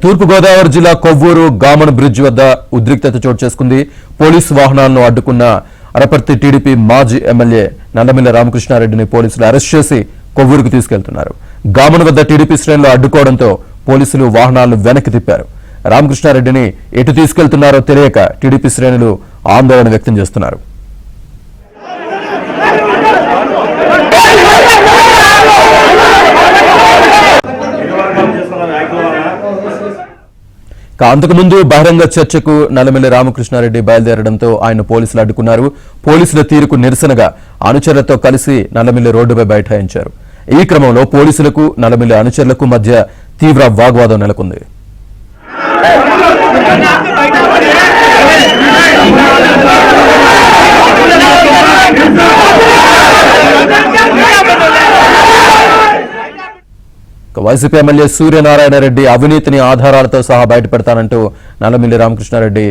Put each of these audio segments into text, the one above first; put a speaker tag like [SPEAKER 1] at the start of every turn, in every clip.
[SPEAKER 1] తూర్పుగోదావరి జిల్లా Kovvur Gammon bridge వద్ద ఉద్రిక్తత చోటు చేసుకుంది. పోలీసు వాహనాలను అడ్డుకున్న అనపర్తి టీడీపీ మాజీ ఎమ్మెల్యే నల్లమిల్లి రామకృష్ణారెడ్డిని పోలీసులు అరెస్ట్ చేసి కొవ్వూరుకు తీసుకెళ్తున్నారు. గామన్ వద్ద టీడీపీ శ్రేణులు అడ్డుకోవడంతో పోలీసులు వాహనాలను వెనక్కి తిప్పారు. రామకృష్ణారెడ్డిని ఎటు తీసుకెళ్తున్నారో తెలియక టీడీపీ శ్రేణులు ఆందోళన వ్యక్తం చేస్తున్నారు. అంతకుముందు బహిరంగ చర్చకు నల్లమిల్లి రామకృష్ణారెడ్డి బయలుదేరడంతో ఆయన పోలీసులు అడ్డుకున్నారు. పోలీసుల తీరుకు నిరసనగా అనుచరులతో కలిసి నల్లమిల్లి రోడ్డుపై బైఠాయించారు. ఈ క్రమంలో పోలీసులకు నల్లమిల్లి అనుచరులకు మధ్య తీవ్ర వాగ్వాదం నెలకొంది. వైసీపీ ఎమ్మెల్యే సూర్యనారాయణ రెడ్డి అవినీతిని ఆధారాలతో సహా బయటపెడతానంటూ నల్లమిల్లి రామకృష్ణారెడ్డి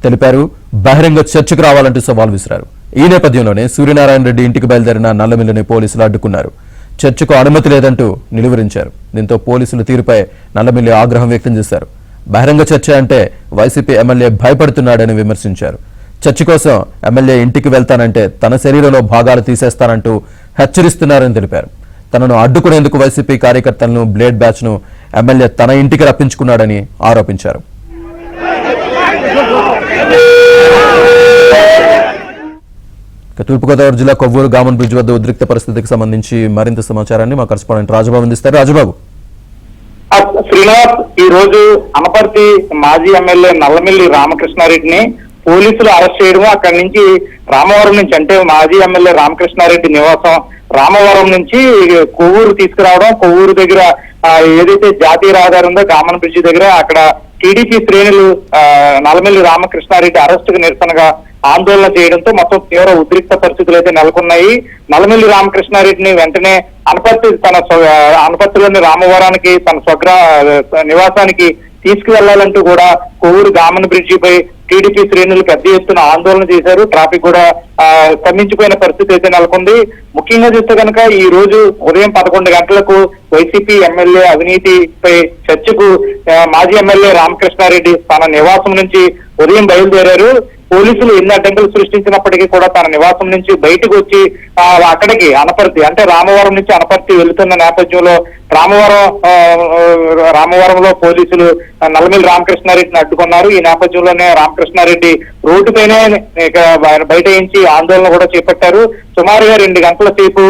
[SPEAKER 1] తెలిపారు. బహిరంగ చర్చకు రావాలంటూ సవాల్ విసిరారు. ఈ నేపథ్యంలోనే సూర్యనారాయణ రెడ్డి ఇంటికి బయలుదేరిన నల్లమిల్లిని పోలీసులు అడ్డుకున్నారు. చర్చకు అనుమతి లేదంటూ నిలువరించారు. దీంతో పోలీసుల తీరుపై నల్లమిల్లి ఆగ్రహం వ్యక్తం చేశారు. బహిరంగ చర్చ అంటే వైసీపీ ఎమ్మెల్యే భయపడుతున్నాడని విమర్శించారు. చర్చ కోసం ఎమ్మెల్యే ఇంటికి వెళ్తానంటే తన శరీరంలో భాగాలు తీసేస్తానంటూ హెచ్చరిస్తున్నారని తెలిపారు. తనను అడ్డుకునేందుకు వైసీపీ కార్యకర్తలను బ్లేడ్ బ్యాచ్ ను ఎమ్మెల్యే తన ఇంటికి రప్పించుకున్నాడని ఆరోపించారు. తూర్పుగోదావరి జిల్లా కొవ్వూరు గామన్ బ్రిడ్జ్ వద్ద ఉద్రిక్త పరిస్థితికి సంబంధించి మరింత సమాచారాన్ని మా కరెస్పాండెంట్ రాజబాబు అందిస్తారు. రాజబాబు,
[SPEAKER 2] శ్రీనివాస్, ఈ రోజు అనపర్తి మాజీ ఎమ్మెల్యే నల్లమిల్లి రామకృష్ణారెడ్డిని పోలీసులు అరెస్ట్ చేయడం, అక్కడి నుంచి రామవరం నుంచి అంటే మాజీ ఎమ్మెల్యే రామకృష్ణారెడ్డి నివాసం రామవరం నుంచి కొవ్వూరు తీసుకురావడం, కొవ్వూరు దగ్గర ఏదైతే జాతీయ రహదారి ఉందో గామన్ బ్రిడ్జి దగ్గర అక్కడ టీడీపీ శ్రేణులు నల్లమిల్లి రామకృష్ణారెడ్డి అరెస్టుకు నిరసనగా ఆందోళన చేయడంతో మొత్తం తీవ్ర ఉద్రిక్త పరిస్థితులు అయితే నెలకొన్నాయి. నల్లమిల్లి రామకృష్ణారెడ్డిని వెంటనే అనపర్తిలోని రామవరానికి తన స్వగ్రా నివాసానికి తీసుకువెళ్లాలంటూ కూడా కొవ్వూరు గామన్ బ్రిడ్జిపై టీడీపీ శ్రేణులు పెద్ద ఎత్తున ఆందోళన చేశారు. ట్రాఫిక్ కూడా స్తంభించిపోయిన పరిస్థితి అయితే నెలకొంది. ముఖ్యంగా చూస్తే కనుక ఈ రోజు ఉదయం 11 గంటలకు వైసీపీ ఎమ్మెల్యే అవినీతిపై చర్చకు మాజీ ఎమ్మెల్యే రామకృష్ణారెడ్డి తన నివాసం నుంచి ఉదయం బయలుదేరారు. పోలీసులు ఎన్ని అడ్డంకులు సృష్టించినప్పటికీ కూడా తన నివాసం నుంచి బయటకు వచ్చి అక్కడికి అనపర్తి అంటే రామవరం నుంచి అనపర్తి వెళుతున్న నేపథ్యంలో రామవరంలో పోలీసులు నల్లమిల్లి రామకృష్ణారెడ్డిని అడ్డుకున్నారు. ఈ నేపథ్యంలోనే రామకృష్ణారెడ్డి రోడ్డుపైనే బయటయించి ఆందోళన కూడా చేపట్టారు. సుమారుగా 2 గంటల సేపు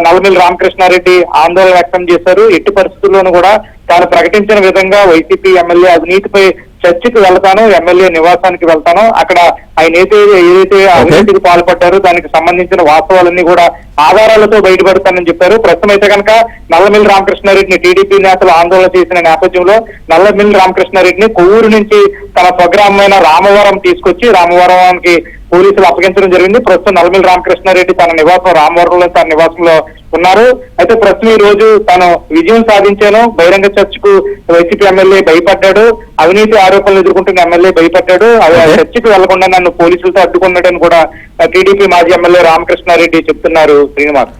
[SPEAKER 2] నల్లమిల్లి రామకృష్ణారెడ్డి ఆందోళన వ్యక్తం చేశారు. ఎట్టి పరిస్థితుల్లోనూ కూడా తాను ప్రకటించిన విధంగా వైసీపీ ఎమ్మెల్యే అవినీతిపై చర్చకు వెళ్తాను, ఎమ్మెల్యే నివాసానికి వెళ్తాను, అక్కడ ఆయన ఏదైతే అవినీతికి పాల్పడ్డారో దానికి సంబంధించిన వాస్తవాలన్నీ కూడా ఆధారాలతో బయటపడతానని చెప్పారు. ప్రస్తుతం అయితే కనుక నల్లమిల్లి రామకృష్ణారెడ్డిని టీడీపీ నేతలు ఆందోళన చేసిన నేపథ్యంలో నల్లమిల్లి రామకృష్ణారెడ్డిని కొవ్వూరు నుంచి తన స్వగ్రామమైన రామవరం తీసుకొచ్చి రామవరానికి పోలీసులు అప్పగించడం జరిగింది. ప్రస్తుతం నల్లమిల్లి రామకృష్ణారెడ్డి తన నివాసం రామవరంలో తన నివాసంలో ఉన్నారు. అయితే ప్రస్తుతం ఈ రోజు తాను విజయం సాధించాను, బహిరంగ చర్చకు వైసీపీ ఎమ్మెల్యే భయపడ్డాడు, అవినీతి ఆరోపణలు ఎదుర్కొంటున్న ఎమ్మెల్యే భయపడ్డాడు, చర్చకు వెళ్లకుండా నన్ను పోలీసులతో అడ్డుకున్నాడని కూడా టీడీపీ మాజీ ఎమ్మెల్యే రామకృష్ణారెడ్డి చెప్తున్నారు. శ్రీనివాస్.